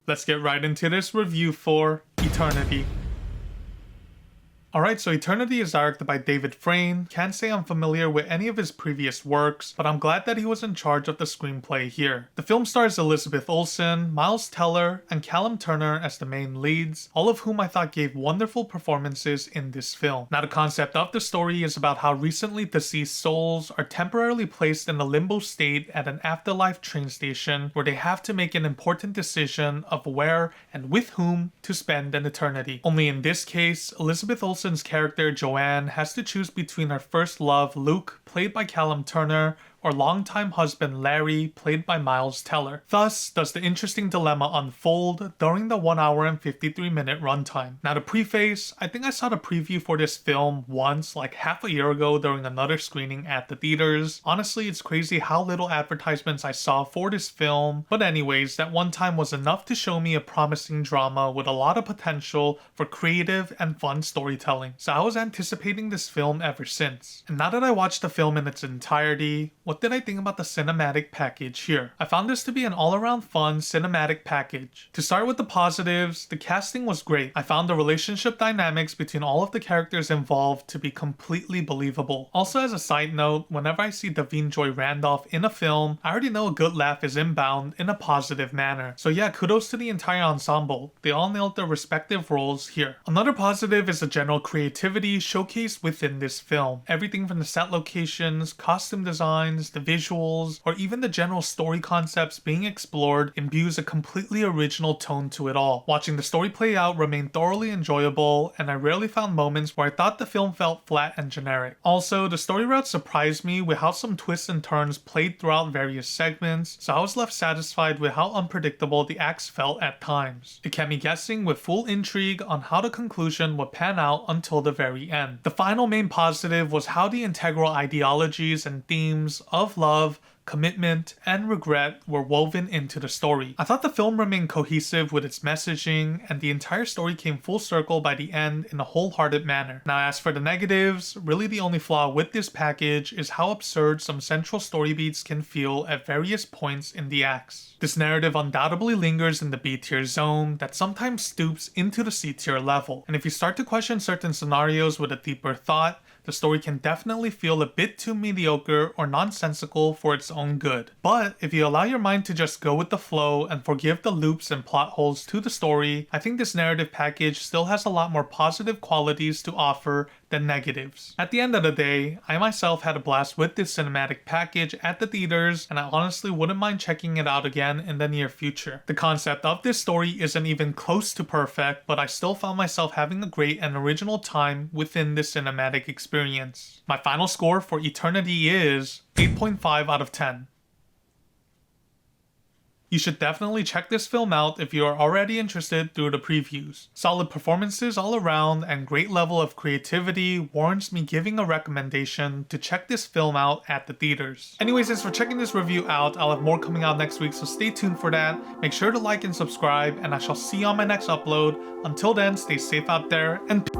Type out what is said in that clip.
Let's get right into this review for Eternity. Alright, so Eternity is directed by David Frayne. Can't say I'm familiar with any of his previous works, but I'm glad that he was in charge of the screenplay here. The film stars Elizabeth Olsen, Miles Teller, and Callum Turner as the main leads, all of whom I thought gave wonderful performances in this film. Now the concept of the story is about how recently deceased souls are temporarily placed in a limbo state at an afterlife train station where they have to make an important decision of where and with whom to spend an eternity. Only in this case, Elizabeth Olsen's character Joanne has to choose between her first love Luke, played by Callum Turner, or longtime husband Larry, played by Miles Teller. Thus, does the interesting dilemma unfold during the 1 hour and 53 minute runtime. Now to preface, I think I saw the preview for this film once, like half a year ago during another screening at the theaters. Honestly, it's crazy how little advertisements I saw for this film, but anyways, that one time was enough to show me a promising drama with a lot of potential for creative and fun storytelling. So I was anticipating this film ever since. And now that I watched the film in its entirety, what did I think about the cinematic package here? I found this to be an all-around fun cinematic package. To start with the positives, the casting was great. I found the relationship dynamics between all of the characters involved to be completely believable. Also, as a side note, whenever I see Davine Joy Randolph in a film, I already know a good laugh is inbound in a positive manner. So yeah, kudos to the entire ensemble. They all nailed their respective roles here. Another positive is the general creativity showcased within this film. Everything from the set locations, costume designs, the visuals, or even the general story concepts being explored imbues a completely original tone to it all. Watching the story play out remained thoroughly enjoyable, and I rarely found moments where I thought the film felt flat and generic. Also, the story route surprised me with how some twists and turns played throughout various segments, so I was left satisfied with how unpredictable the acts felt at times. It kept me guessing with full intrigue on how the conclusion would pan out until the very end. The final main positive was how the integral ideologies and themes of love, commitment, and regret were woven into the story. I thought the film remained cohesive with its messaging, and the entire story came full circle by the end in a wholehearted manner. Now as for the negatives, really the only flaw with this package is how absurd some central story beats can feel at various points in the acts. This narrative undoubtedly lingers in the B-tier zone that sometimes stoops into the C-tier level, and if you start to question certain scenarios with a deeper thought, the story can definitely feel a bit too mediocre or nonsensical for its own good. But if you allow your mind to just go with the flow and forgive the loops and plot holes to the story, I think this narrative package still has a lot more positive qualities to offer than negatives. At the end of the day, I myself had a blast with this cinematic package at the theaters, and I honestly wouldn't mind checking it out again in the near future. The concept of this story isn't even close to perfect, but I still found myself having a great and original time within this cinematic experience. My final score for Eternity is 8.5 out of 10. You should definitely check this film out if you are already interested through the previews. Solid performances all around and great level of creativity warrants me giving a recommendation to check this film out at the theaters. Anyways, thanks for checking this review out. I'll have more coming out next week, so stay tuned for that. Make sure to like and subscribe, and I shall see you on my next upload. Until then, stay safe out there and